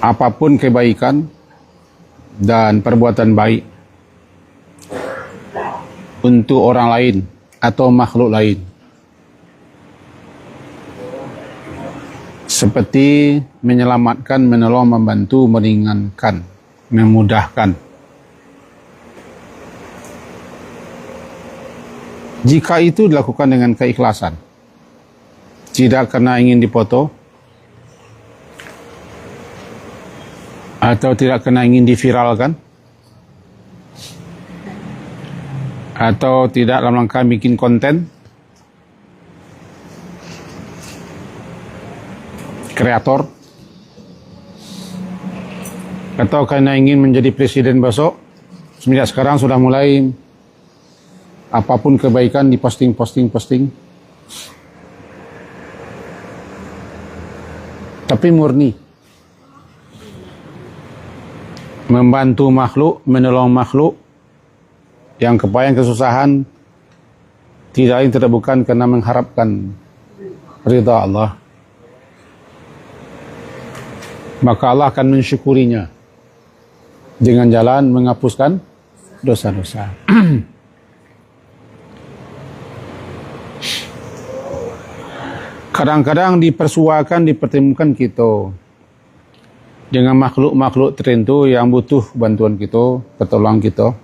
apapun kebaikan dan perbuatan baik untuk orang lain atau makhluk lain, seperti menyelamatkan, menolong, membantu, meringankan, memudahkan. Jika itu dilakukan dengan keikhlasan, tidak karena ingin dipoto atau tidak karena ingin diviralkan atau tidak dalam rangka bikin konten, kreator, atau karena ingin menjadi presiden besok. Semenjak sekarang sudah mulai apapun kebaikan diposting. Tapi murni membantu makhluk, menolong makhluk yang kebayang kesusahan, tidak lain tidak bukan karena mengharapkan ridha Allah, maka Allah akan mensyukurinya dengan jalan menghapuskan dosa-dosa. Kadang-kadang dipersuakan, dipertemukan kita dengan makhluk-makhluk tertentu yang butuh bantuan kita, pertolongan kita.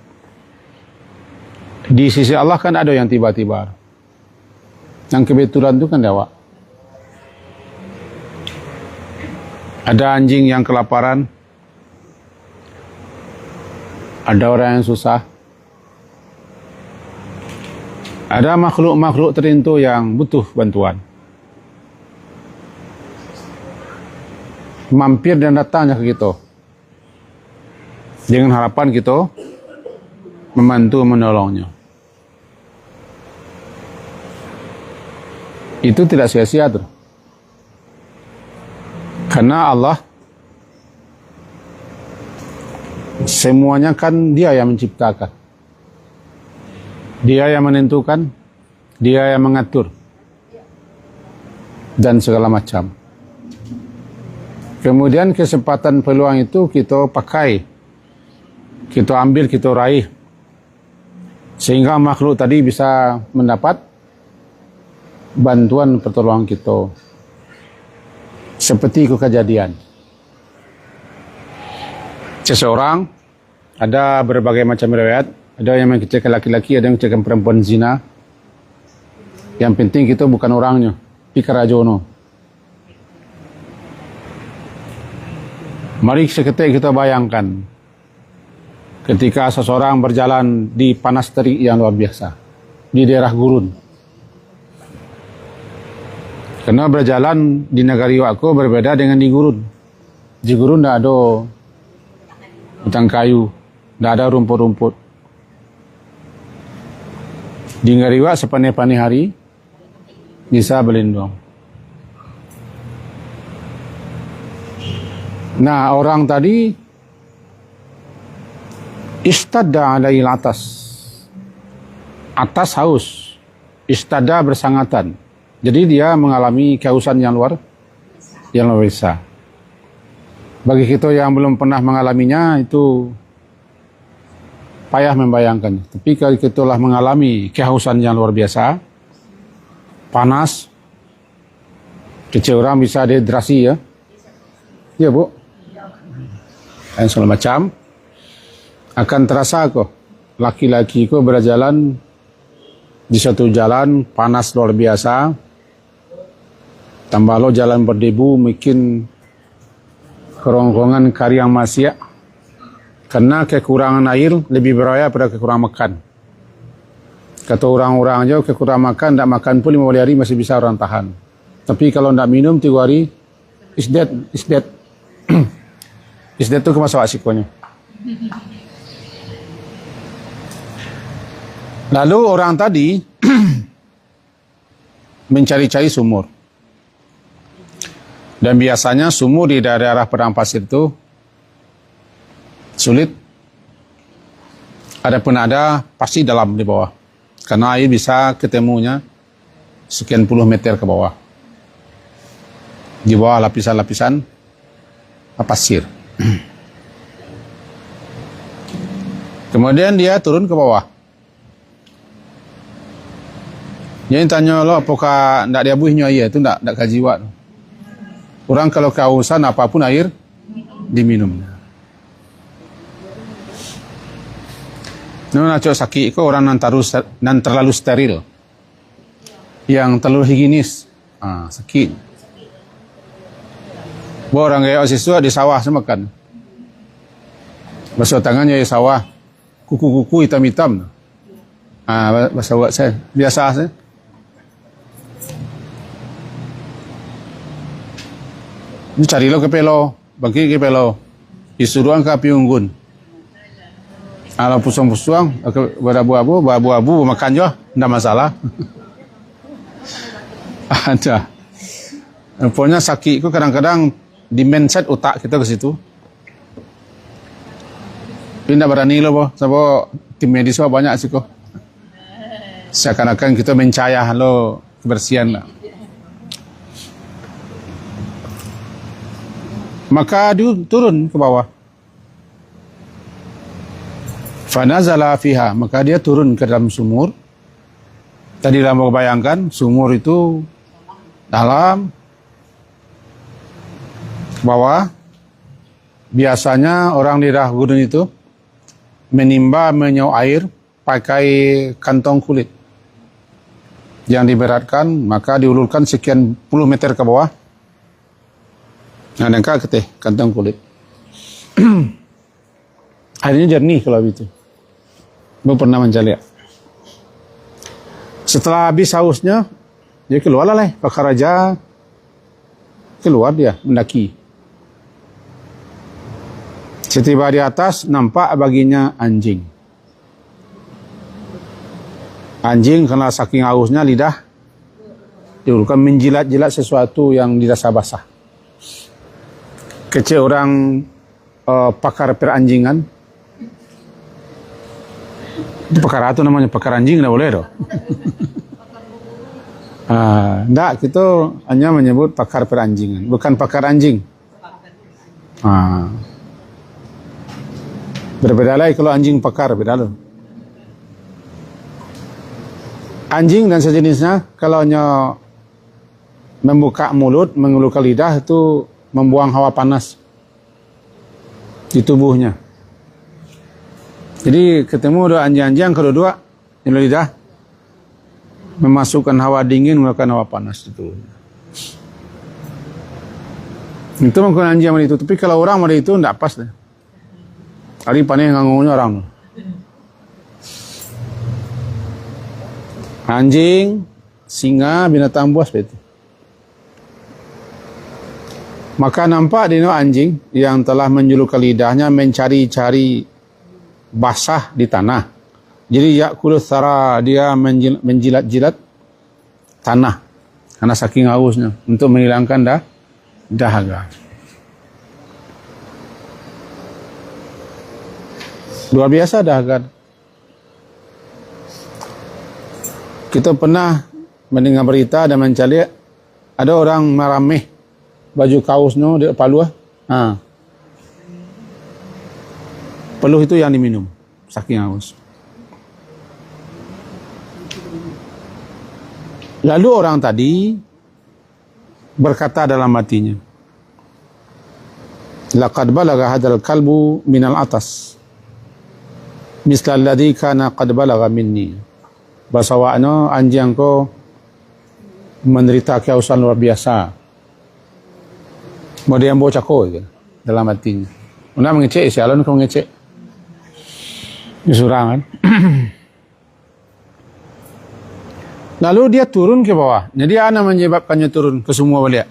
Di sisi Allah kan ada yang tiba-tiba, yang kebetulan itu kan dewa. Ada anjing yang kelaparan, ada orang yang susah, ada makhluk-makhluk tertentu yang butuh bantuan. Mampir dan datangnya ke kita dengan harapan kita membantu menolongnya. Itu tidak sia-sia tuh, karena Allah semuanya kan Dia yang menciptakan, Dia yang menentukan, Dia yang mengatur dan segala macam. Kemudian kesempatan peluang itu kita pakai, kita ambil, kita raih, sehingga makhluk tadi bisa mendapat bantuan pertolongan kita. Seperti kejadian seseorang, ada berbagai macam riwayat, ada yang menceritakan laki-laki, ada yang menceritakan perempuan zina. Yang penting kita bukan orangnya, pikarajono. Mari seketika kita bayangkan ketika seseorang berjalan di panas terik yang luar biasa di daerah gurun. Karena berjalan di negari Wako berbeda dengan di gurun. Di gurun tidak ada batang kayu, tidak ada rumput-rumput. Di negari Wak sepane-pane hari bisa berlindung. Nah, orang tadi istada alail atas haus, istada bersangatan. Jadi dia mengalami kehausan yang luar biasa. Bagi kita yang belum pernah mengalaminya, itu payah membayangkan. Tapi kalau kita telah mengalami kehausan yang luar biasa, panas, kecil orang bisa dehidrasi ya. Ya Bu. Dan segala macam, akan terasa kok laki-laki kok berjalan di satu jalan panas luar biasa, tambah lo jalan berdebu, mungkin kerongkongan kari yang masih, karena kekurangan air lebih berbahaya pada kekurangan makan. Kata orang-orang aja kekurangan makan, tidak makan pun 5 hari masih bisa orang tahan. Tapi kalau tidak minum 3 hari, is dead. Isdet itu kemasawa sikonya. Lalu orang tadi mencari-cari sumur. Dan biasanya sumur di daerah padang pasir itu sulit. Adapun ada pasti dalam di bawah. Karena air bisa ketemunya sekian puluh meter ke bawah. Di bawah lapisan-lapisan pasir. Kemudian dia turun ke bawah. Jadi tanya lo apakah ndak diabuihnya air itu ndak kaji wak. Orang kalau kehausan apapun air diminum. Nak cok sakit ko orang nan terlalu steril. Yang terlalu higienis. Sakit. Orang kayak siswa di sawah semakan. Basuh tangannya di sawah. Kuku-kuku hitam-hitam. Bahasa buat saya. Biasa saya. Ini cari lo ke pelo. Bangkit ke pelo. Isuruan ke api unggun. Kalau pusung-pusung, berabu-abu makan jo. Tidak masalah. Ada. Pokoknya sakit itu kadang-kadang di mindset otak kita ke situ. Tidak berani lo, boh. Sebab tim medis banyak sih kok. Seakan-akan kita mencayah lo kebersihan lah. Maka dia turun ke bawah. Fanazala fiha, maka dia turun ke dalam sumur. Tadi lama bayangkan sumur itu dalam bawah. Biasanya orang di daerah gunung itu menimba menyau air pakai kantong kulit yang diberatkan, maka diulurkan sekian puluh meter ke bawah. Nah, nangka keteh kantong kulit. Airnya jernih kalau itu. Belum pernah mencari. Setelah habis hausnya, dia keluar lah Pak Raja. Keluar dia mendaki. Setiba di atas nampak baginya anjing. Anjing karena saking hausnya lidah diulurkan menjilat-jilat sesuatu yang dirasa basah. Kecil orang pakar peranjingan. Itu pakar itu namanya pakar anjing, tidak boleh doh. Enggak, kita hanya menyebut pakar peranjingan, bukan pakar anjing. Berbeda lagi kalau anjing pakar, beda loh. Anjing dan sejenisnya, kalau hanya membuka mulut, mengeluarkan lidah, itu membuang hawa panas di tubuhnya. Jadi ketemu dua anjing-anjing, kedua-dua yang lidah memasukkan hawa dingin, mengeluarkan hawa panas itu. Itu mungkin anjing itu, tapi kalau orang pada itu tidak pas deh. Hari panik nganggunya orang. Anjing, singa, binatang buas itu. Maka nampak di anjing yang telah menjulurkan lidahnya mencari-cari basah di tanah. Jadi yakulu thara, dia menjilat-jilat tanah karena saking hausnya untuk menghilangkan dahaga. Luar biasa dahaga. Kita pernah mendengar berita dan mencari ada orang merameh baju kaosnya di palu. Peluh itu yang diminum saking haus. Lalu orang tadi berkata dalam hatinya, laqad balagha hadzal kalbu minal atas misla alladhi kana qad balagha minni. Bahasawaknya anjing ko menderita kehausan luar biasa. Mau dia bawa cako dalam hatinya. Una mengecek sialan kau mengecek. Disurangan. Lalu dia turun ke bawah. Jadi apa menyebabkannya turun ke semua balik?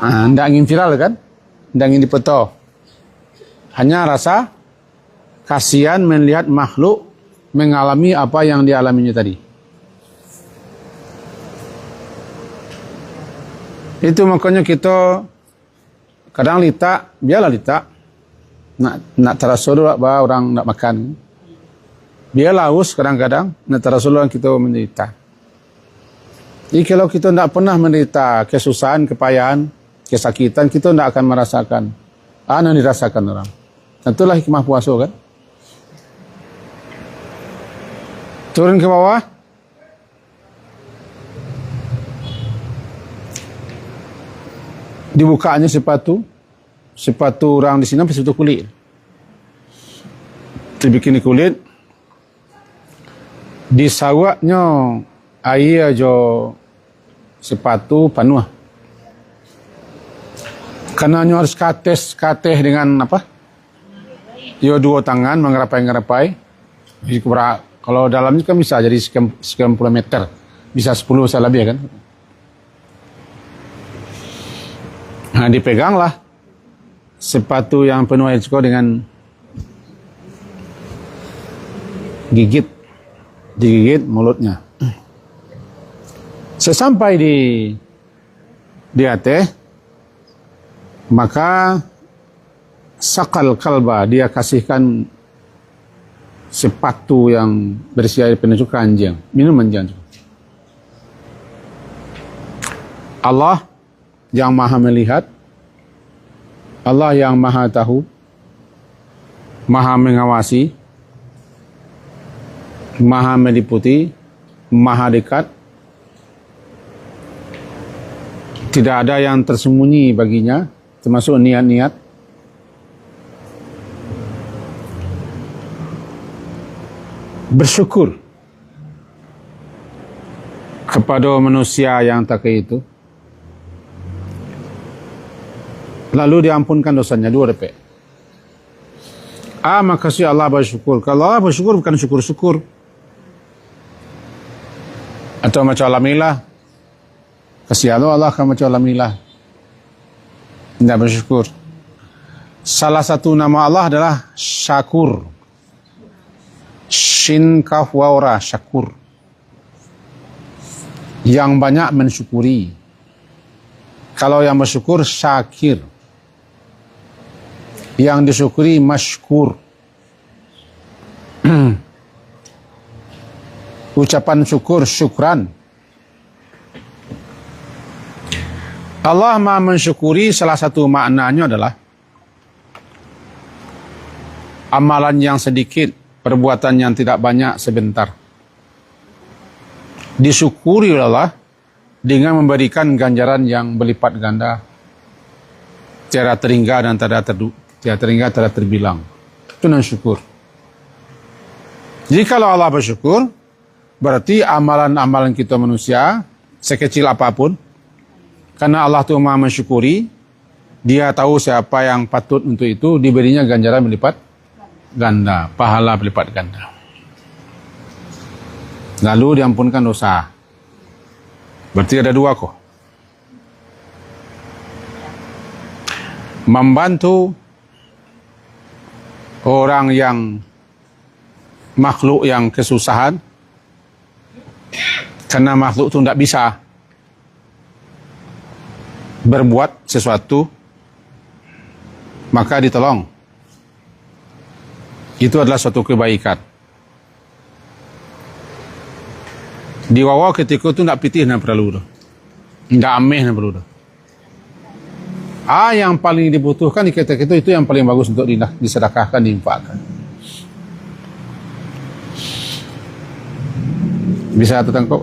Tidak ingin viral kan? Tidak ingin dipeto. Hanya rasa kasihan melihat makhluk mengalami apa yang dialaminya tadi. Itu makanya kita kadang litak, biarlah litak. Nak terasa dulu bahwa orang nak makan. Biarlah haus kadang-kadang, nak terasa dulu kita menderita. Jadi kalau kita tidak pernah menderita kesusahan, kepayahan, kesakitan, kita tidak akan merasakan yang dirasakan orang. Tentulah hikmah puasa kan. Turun ke bawah. Dibukanya sepatu orang di sini sepatu kulit. Dibikin kulit, disawaknya air jo sepatu penuh. Karena harus kateh dengan apa? Yo dua tangan mengerapai. Kalau dalamnya kan bisa jadi sekian puluh meter, bisa 10 bisa lebih kan. Nah, dipeganglah sepatu yang penuh air cukup dengan digigit mulutnya. Sesampai di atas, maka sakal kalba, dia kasihkan sepatu yang berisi air penuh keranjang, minuman jangan. Allah yang maha melihat, Allah yang maha tahu, maha mengawasi, maha meliputi, maha dekat. Tidak ada yang tersembunyi baginya, termasuk niat-niat. Bersyukur kepada manusia yang tak itu, lalu diampunkan dosanya 2 repek. Makasih Allah bersyukur. Kalau Allah bersyukur bukan syukur-syukur atau macam alhamdulillah, kasih Allah akan macam alhamdulillah, tidak bersyukur. Salah satu nama Allah adalah Syakur. Shin kaf waw ra, syakur, yang banyak mensyukuri. Kalau yang bersyukur syakir, yang disyukuri masykur. Ucapan syukur syukran. Allah maha mensyukuri, salah satu maknanya adalah amalan yang sedikit, perbuatan yang tidak banyak sebentar, disyukuri oleh Allah dengan memberikan ganjaran yang berlipat ganda, tiada terhingga dan tiada terbilang. Itu namanya syukur. Jadi kalau Allah bersyukur, berarti amalan-amalan kita manusia sekecil apapun, karena Allah itu maha mensyukuri, dia tahu siapa yang patut untuk itu, diberinya ganjaran berlipat ganda, pahala berlipat ganda. Lalu diampunkan dosa. Berarti ada 2 kok. Membantu orang yang makhluk yang kesusahan, karena makhluk itu tidak bisa berbuat sesuatu, maka ditolong. Itu adalah suatu kebaikan. Di wawa ketika itu tidak pitih dan perlu, tidak ameh dan perlu. Yang paling dibutuhkan di ketika itu yang paling bagus untuk disedekahkan, diinfakkan. Bisa tertangkap.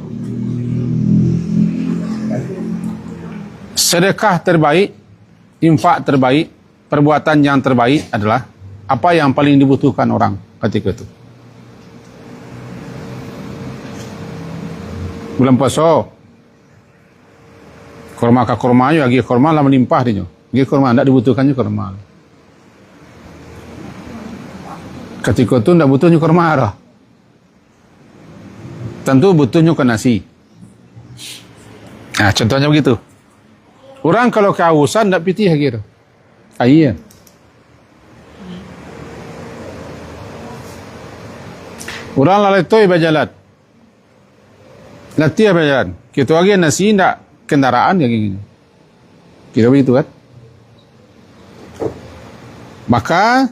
Sedekah terbaik, infak terbaik, perbuatan yang terbaik adalah apa yang paling dibutuhkan orang ketika itu. Bulan puasa, kurma ke kurma aja, lagi kurma lah melimpah dia. Lagi kurma tidak dibutuhkannya kurma. Ketika itu tidak butuhnya kurma lah. Tentu butuhnya ke nasi. Nah, contohnya begitu. Orang kalau kehausan tidak pitih gitu. Iya. Orang lalai toy berjalan. Latih berjalan. Kita lagi nasi tidak kendaraan yang gini. Kita begitu kan. Maka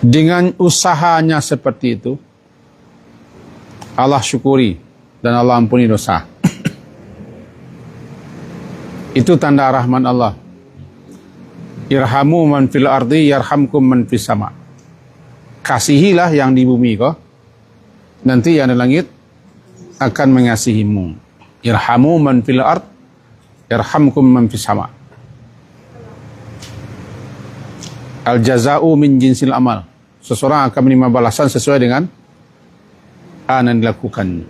dengan usahanya seperti itu, Allah syukuri dan Allah ampuni dosa. Itu tanda rahman Allah. Irhamu man fil ardi yarhamkum man fis sama. Kasihilah yang di bumi kau, nanti yang di langit akan mengasihimu. Irhamu man fil ard yarhamkum man fis sama. Al jaza'u min jinsil amal. Seseorang akan menerima balasan sesuai dengan yang dilakukan.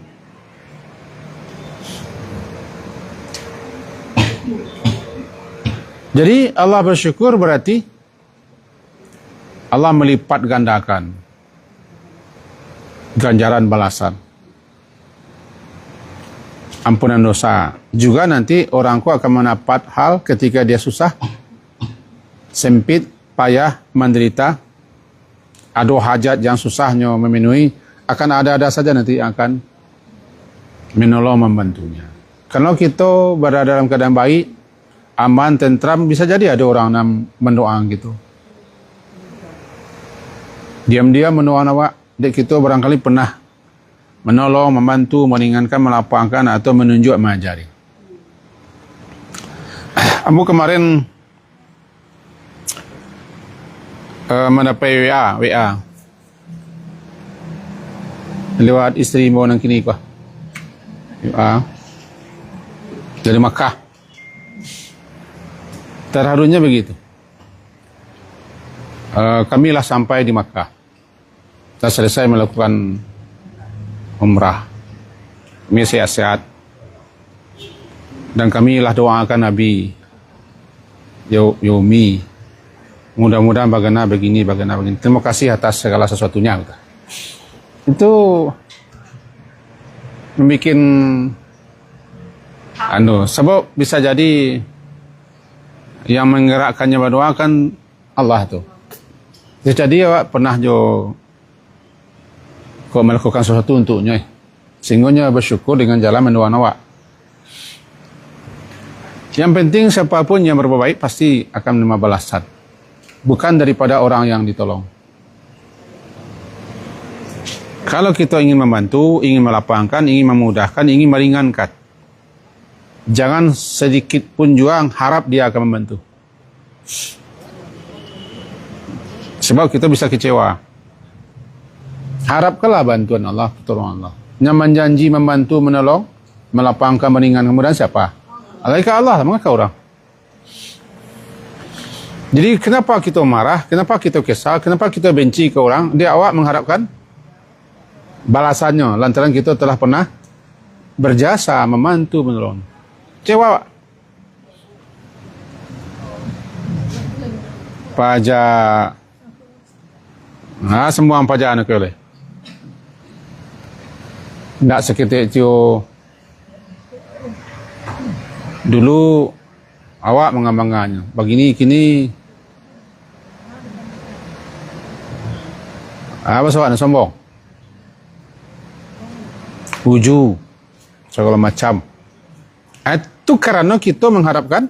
Jadi Allah bersyukur berarti Allah melipat gandakan ganjaran balasan, ampunan dosa. Juga nanti orangku akan mendapat hal ketika dia susah, sempit, payah, menderita, ada hajat yang susahnya memenuhi, akan ada saja nanti akan menolong membantunya. Kalau kita berada dalam keadaan baik, aman, tentram, bisa jadi ada orang yang mendoang gitu. Diam-diam mendoang awak, dek kita barangkali pernah menolong, membantu, meringankan, melapangkan atau menunjuk, mengajari. Aku kemarin mendapat WA lewat isteri mau nang kini kah WA dari Makkah. Terharunya begitu. Kamilah sampai di Makkah. Kita selesai melakukan umrah. Kami sehat-sehat. Dan kamilah doakan Nabi Yomi. Mudah-mudahan bagaimana begini. Terima kasih atas segala sesuatunya. Itu membuat sebab bisa jadi yang menggerakkannya berdoa kan Allah tu. Jadi awak pernah kau melakukan sesuatu untuknya, sehingga bersyukur dengan jalan mendoa awak. Yang penting siapapun yang berbuat baik pasti akan menerima balasan, bukan daripada orang yang ditolong. Kalau kita ingin membantu, ingin melapangkan, ingin memudahkan, ingin meringankan, jangan sedikit pun juga harap dia akan membantu. Sebab kita bisa kecewa. Harapkanlah bantuan Allah, pertolongan Allah. Yang menjanji membantu, menolong, melapangkan, meringankan, kemudian siapa? Malaikat Allah, mengapa orang? Jadi kenapa kita marah, kenapa kita kesal, kenapa kita benci ke orang? Dia awak mengharapkan balasannya lantaran kita telah pernah berjasa, membantu, menolong. Kecewa. Pajak. Semua pajak anak boleh. Tak seketik itu. Dulu awak mengambangkannya. Begini, kini. Apa soal sombong? Uju. Segala macam. Itu karena kita mengharapkan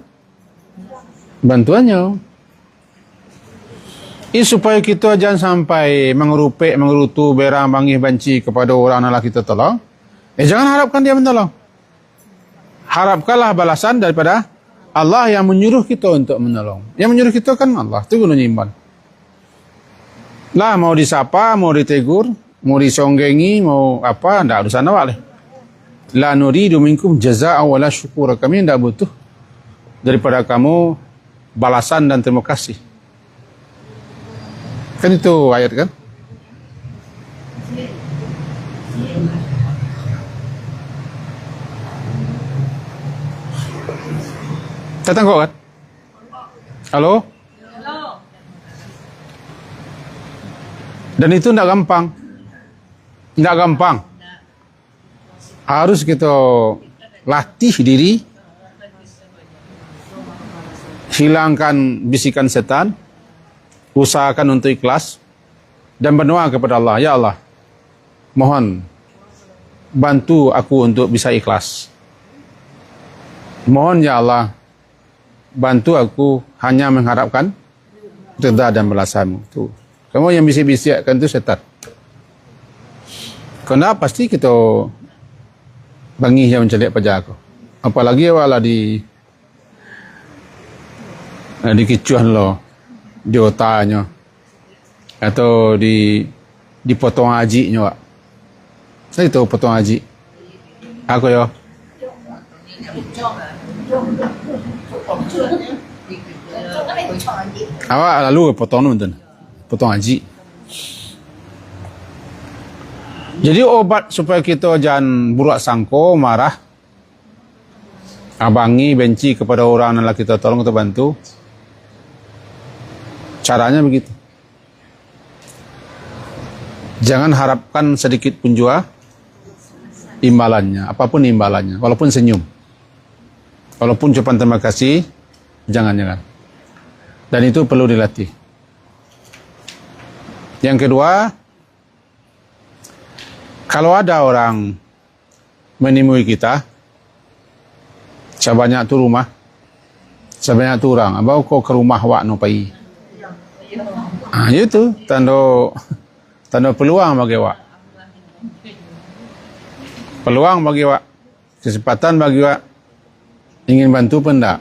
bantuannya. Ini supaya kita jangan sampai mengerutu, berang, bangih, banci kepada orang yang kita tolong. Jangan harapkan dia menolong. Harapkanlah balasan daripada Allah yang menyuruh kita untuk menolong. Yang menyuruh kita kan Allah. Itu gunanya iman. Lah mau disapa, mau ditegur, mau disonggengi, mau apa, tidak urusan awak lah. La nuridu minkum jaza'a wala syukura. Kami tidak butuh daripada kamu balasan dan terima kasih. Kan itu ayat kan? Datang kok kan? Halo? Dan itu tidak gampang. Tidak gampang. Harus kita latih diri, hilangkan bisikan setan, usahakan untuk ikhlas, dan berdoa kepada Allah. Ya Allah, mohon bantu aku untuk bisa ikhlas. Mohon ya Allah, bantu aku hanya mengharapkan ridha dan balasanmu. Tuh. Kamu yang bisik-bisikkan itu setan. Kena pasti kita bangih yang mencelik pajak aku. Apalagi wala Dikicuan lo di otaknya atau dipotong hajinya, Pak. Saya itu potong haji. Aku yo. Awak lalu potong nonton. Potong haji. Jadi obat supaya kita jangan burak sangko, marah, abangi, benci kepada orang yang kita tolong atau bantu. Caranya begitu. Jangan harapkan sedikit pun juga imbalannya, apapun imbalannya, walaupun senyum. Walaupun ucapan terima kasih, jangan. Dan itu perlu dilatih. Yang kedua, kalau ada orang menemui kita, sebanyak tu rumah, sebanyak tu orang, abang kau ke rumah wak no pai. Itu tanda peluang bagi wak. Peluang bagi wak, kesempatan bagi wak, ingin bantu pun tak.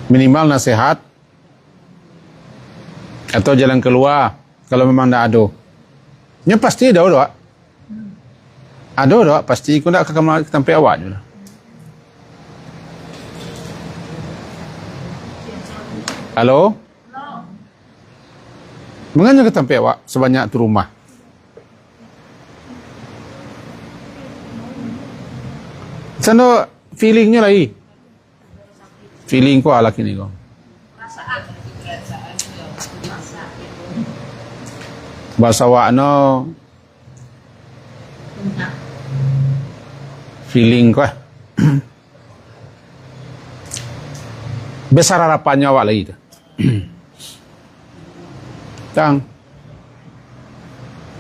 Minimal nasihat atau jalan keluar kalau memang tak ada. Ya pasti ada doa. Ada doa pasti aku nak ke kamar sampai awak je. Halo? Mengapa ke sampai awak sebanyak tu rumah? Sana feelingnya lagi. Feeling ko ala kini ko. Bahasa wak no feeling ko. Besar harapannya awak lagi tu. Tang.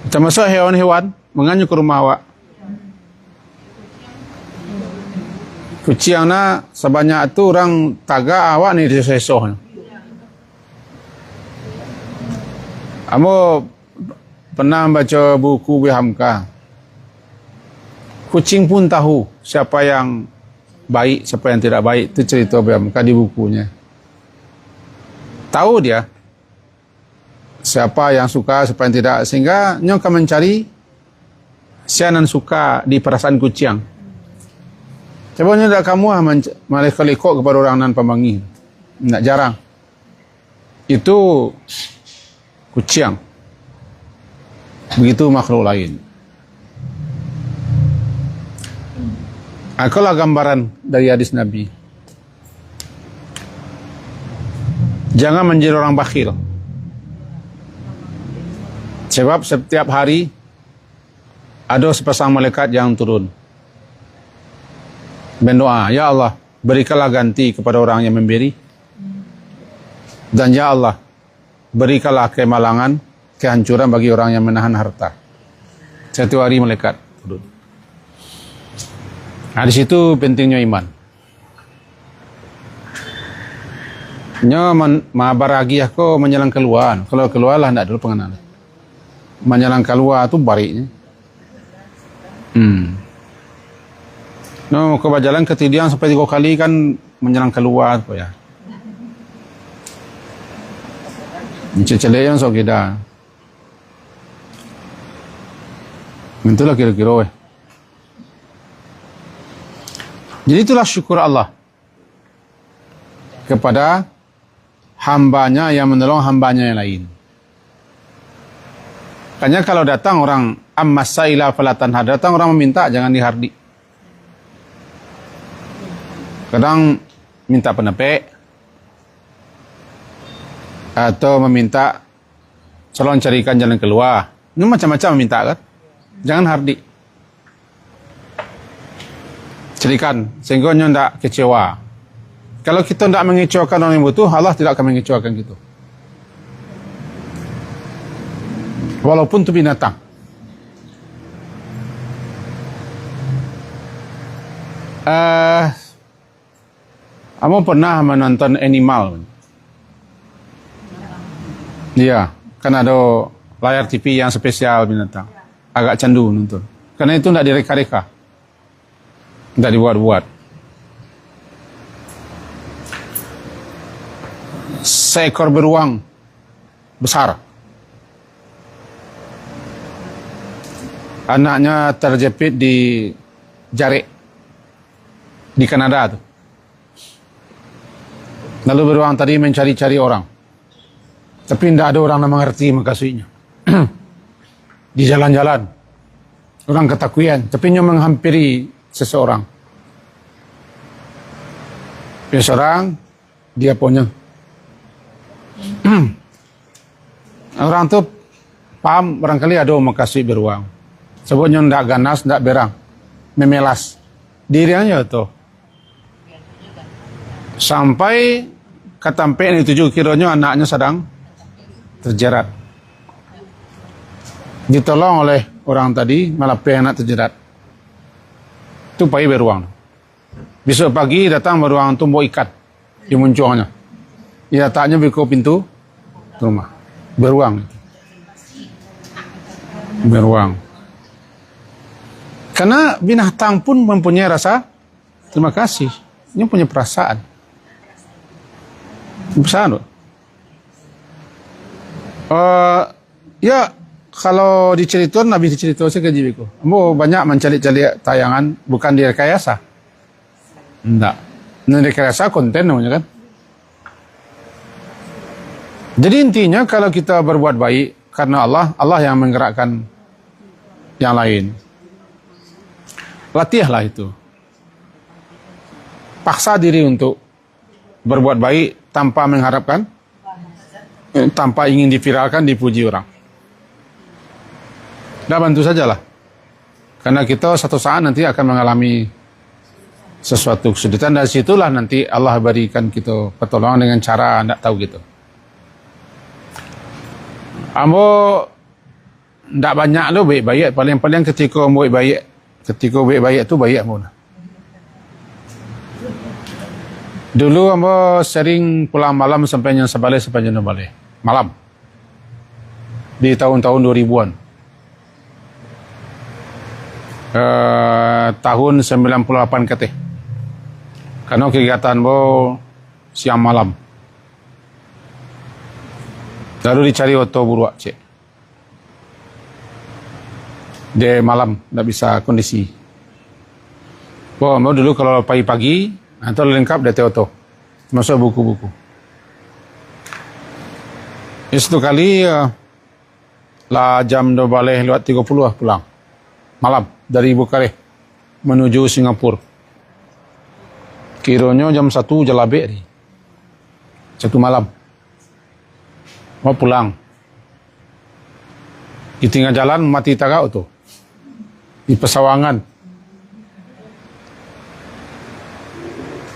Termasuk hewan-hewan menganyuk ke rumah awak. Kucing na sebanyak tu orang taga awak ni disesoh. Kamu pernah baca buku Hamka? Kucing pun tahu siapa yang baik, siapa yang tidak baik. Itu cerita Hamka di bukunya. Tahu dia siapa yang suka, siapa yang tidak. Sehingga dia akan mencari siapa yang suka di perasaan kucing. Sebenarnya tak kamu malah lekok kepada orang nan pembangi. Tak jarang. Itu kucing. Begitu makhluk lain. Akulah gambaran dari hadis Nabi. Jangan menjadi orang bakhil. Sebab setiap hari ada sepasang malaikat yang turun. Berdoa, ya Allah, berikanlah ganti kepada orang yang memberi. Dan ya Allah, berikanlah kemalangan, kehancuran bagi orang yang menahan harta. Satu hari malaikat turun. Di situ pentingnya iman. Nya mabaragi aku menjalan keluar. Kalau keluarlah tidak dulu pengenalan. Menjalan keluar tu bariknya. No, kau berjalan ketidian sampai 3 kali kan menjalan keluar apa ya? Cecele yang sok kita. Itulah kira-kira. Jadi itulah syukur Allah kepada hambanya yang menolong hambanya yang lain. Makanya kalau datang orang ammasaila falatan datang orang meminta jangan dihardi. Kadang minta penepek atau meminta tolong carikan jalan keluar. Ini macam-macam meminta kan? Jangan hardi. Carikan sehingga nya tidak kecewa. Kalau kita tidak mengecewakan orang yang butuh, Allah tidak akan mengecewakan kita. Walaupun itu binatang. Kamu pernah menonton Animal? Iya, kan ada layar TV yang spesial binatang. Agak candu nonton. Karena itu tidak direka-reka. Tidak dibuat-buat. seekor beruang besar. Anaknya terjepit di jarik di Kanada tuh. Lalu beruang tadi mencari-cari orang, tapi tidak ada orang yang mengerti makasihnya. Di jalan-jalan, orang ketakutan, tapi dia menghampiri seseorang. Seseorang dia punya. Orang tu paham barangkali ada makasih beruang. Sebutnya tidak ganas, tidak berang, memelas dirinya tu. Sampai ketampian itu juga kiranya anaknya sedang terjerat. Ditolong oleh orang tadi, malah anak terjerat. Itu pai beruang. Besok pagi datang beruang tu mau ikat di muncungnya. Ia letaknya di pintu rumah. Beruang. Beruang. Karena binatang pun mempunyai rasa terima kasih. Dia punya perasaan. Besar. Ya, kalau diceritakan, Nabi diceritakan saya ke jibiku. Banyak mencari-cari tayangan, bukan direkayasa. Tidak. Direkayasa konten namanya kan. Jadi intinya kalau kita berbuat baik karena Allah, Allah yang menggerakkan yang lain. Latihlah itu. Paksa diri untuk berbuat baik tanpa mengharapkan, tanpa ingin diviralkan, dipuji orang. Dah bantu sajalah. Karena kita satu saat nanti akan mengalami sesuatu kesulitan. Dari situlah nanti Allah berikan kita pertolongan dengan cara tidak tahu gitu. Ambo tidak banyak lo baik-baik. Paling-paling ketika baik-baik. Ketika baik-baik tu baik ambo. Dulu ambo sering pulang malam sampai yang sebalik sampai yang balik. Malam. Di tahun-tahun 2000-an. Tahun 98 kateh. Karena kegiatan bo siang malam. Lalu dicari oto buruak cek. Dia malam tidak bisa kondisi. Mau dulu kalau pagi-pagi atau lengkap dari oto. Masuk buku-buku. Satu kali lah jam 2 balik lewat 30 pulang. Malam dari Bukareh menuju Singapura. Kiranya jam 1 jalabek ni. 1 malam. Mau pulang. Di tengah jalan mati tagak tu. Di Pesawangan.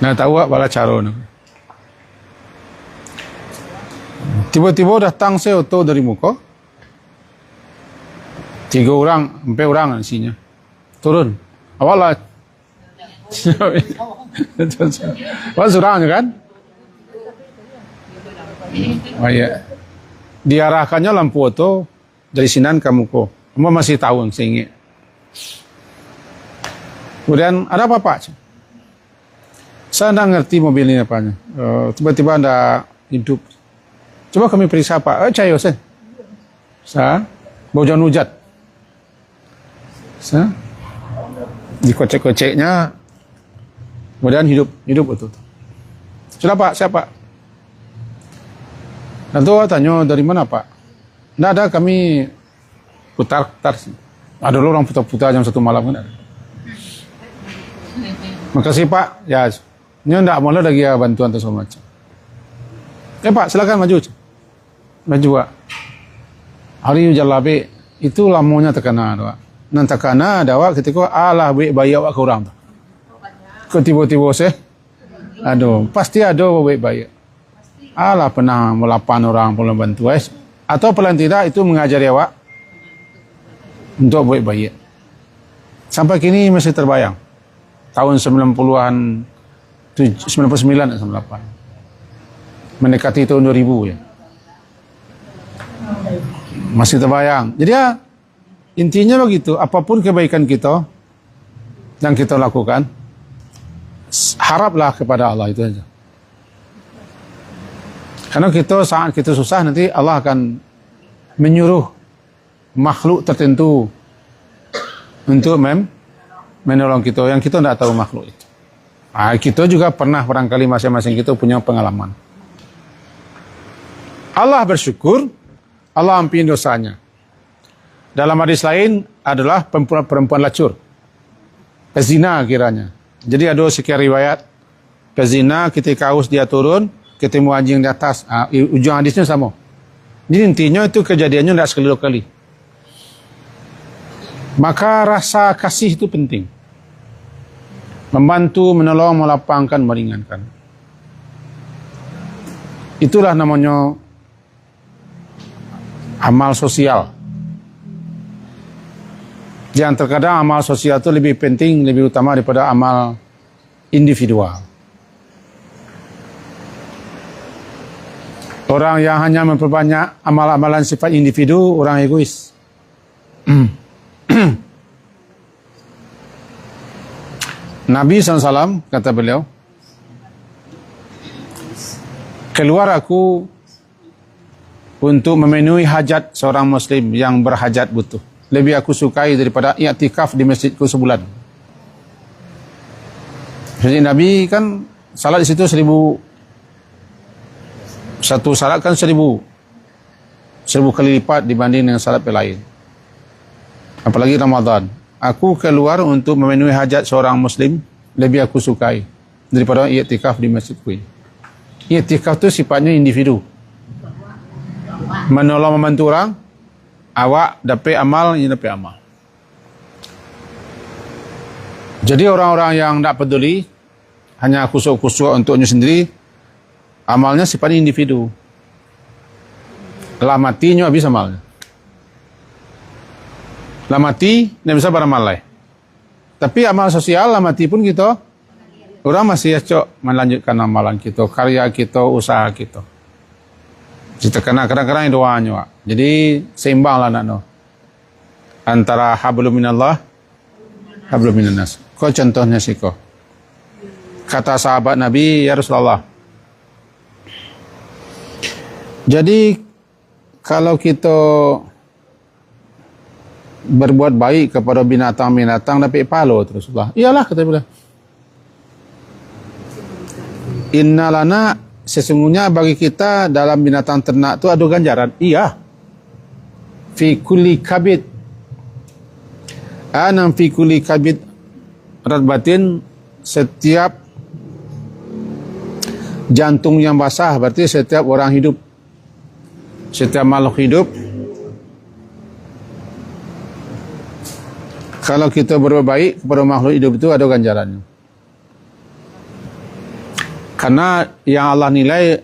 Nah tahu tak bala cara ni. Tiba-tiba datang seauto dari muka. 3 orang, 4 orang isinya. Turun. Awallah. Awal surang kan? Oh iya. Diarahkannya lampu auto dari Sinan ke Muko. Kamu masih tahu sehingga. Kemudian ada apa Pak? Saya tidak ngerti mobil ini apanya. Tiba-tiba anda hidup. Coba kami periksa Pak. Cayo saya. Saya hujan hujat. Saya dikocek-koceknya. Kemudian hidup betul. Sudah Pak, siapa? Dan tu tanya dari mana Pak? Tidak ada, kami putar. Ada orang putar-putar jam 1 malam kan ada. Makasih Pak. Ya, ini tidak boleh lagi ya bantuan atau semacam. Pak, silakan maju. Maju Pak. Hari jalabe itu lamanya tekana Pak. Nan tekana ada Pak ketika Allah baik awak ke orang tu. Tiba-tiba saya, aduh, pasti ada baik-baik. Allah pernah melapan orang pula bantu. Atau paling tidak itu mengajari awak untuk baik-baik. Sampai kini masih terbayang. Tahun 90-an, 99 atau 98. Mendekati tahun 2000 ya. Masih terbayang. Jadi ya, intinya begitu. Apapun kebaikan kita yang kita lakukan, haraplah kepada Allah itu saja. Karena kita saat kita susah nanti Allah akan menyuruh makhluk tertentu untuk menolong kita yang kita tidak tahu makhluk itu. Kita juga pernah barangkali masing-masing kita punya pengalaman. Allah bersyukur, Allah ampuni dosanya. Dalam hadis lain adalah perempuan lacur, pezina kiranya. Jadi ada sekian riwayat, pezina ketika haus dia turun, ketemu anjing di atas. Ujung hadisnya sama. Jadi intinya itu kejadiannya tidak sekali dua kali. Maka rasa kasih itu penting. Membantu, menolong, melapangkan, meringankan. Itulah namanya amal sosial. Yang terkadang amal sosial itu lebih penting, lebih utama daripada amal individual. Orang yang hanya memperbanyak amal-amalan sifat individu, orang egois. Nabi SAW kata beliau, keluar aku untuk memenuhi hajat seorang muslim yang berhajat butuh. Lebih aku sukai daripada i'tikaf di masjidku sebulan. Jadi Nabi kan salat di situ 1000. Satu salat kan 1000 kali lipat dibanding dengan salat lain. Apalagi Ramadan. Aku keluar untuk memenuhi hajat seorang muslim, lebih aku sukai daripada i'tikaf di masjidku ini. I'tikaf itu sifatnya individu. Menolong membantu orang, awak dapat amal, ini dapat amal. Jadi orang-orang yang tidak peduli, hanya kusuk-kusuk untuknya sendiri, amalnya sifatnya individu. Lah matinya habis amalnya. Lah mati, tidak bisa beramal lain. Tapi amal sosial, lah mati pun kita, orang masih cok melanjutkan amalan kita, karya kita, usaha kita. Kita kena kadang-kadang doanya. Jadi seimbang lah nak. Antara hablum minallah, hablum minannas. Kau contohnya sih kau. Kata sahabat Nabi, ya Rasulullah. Jadi kalau kita berbuat baik kepada binatang-binatang dapat pahala Rasulullah. Iyalah kata beliau. Innalana sesungguhnya bagi kita dalam binatang ternak itu ada ganjaran. Iya. Fi kulli kabid. Anam fi kulli kabid ratbatin, setiap jantung yang basah berarti setiap orang hidup. Setiap makhluk hidup. Kalau kita berbuat baik kepada makhluk hidup itu ada ganjarannya. Karena yang Allah nilai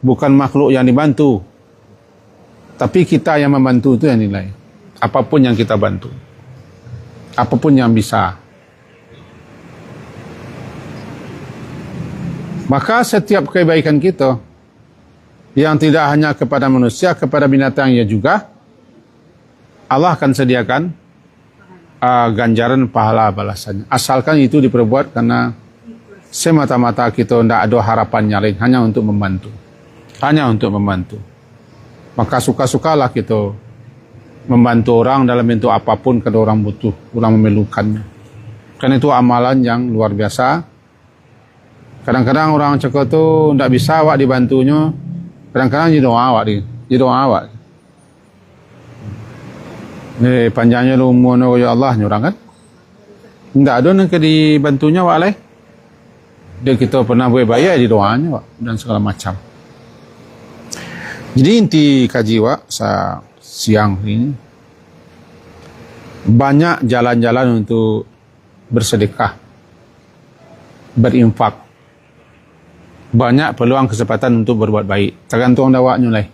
bukan makhluk yang dibantu, tapi kita yang membantu itu yang nilai. Apapun yang kita bantu, apapun yang bisa. Maka setiap kebaikan kita yang tidak hanya kepada manusia, kepada binatang ya juga, Allah akan sediakan ganjaran pahala balasannya. Asalkan itu diperbuat karena semata-mata kita tidak ada harapan yang lain, hanya untuk membantu. Hanya untuk membantu. Maka suka-sukalah kita membantu orang dalam bentuk apapun kalau orang butuh, orang memerlukannya. Karena itu amalan yang luar biasa. Kadang-kadang orang cakap tu tidak bisa awak dibantunya. Kadang-kadang jadi doa awak di, jadi doa awak. Panjangnya umur ya Allah orang kan. Tidak ada nak dibantunya awak lain. Dia kita pernah buat bayar di doanya awak dan segala macam. Jadi inti kaji awak siang ini banyak jalan-jalan untuk bersedekah, berinfak. Banyak peluang kesempatan untuk berbuat baik. Tergantung awaknya lah.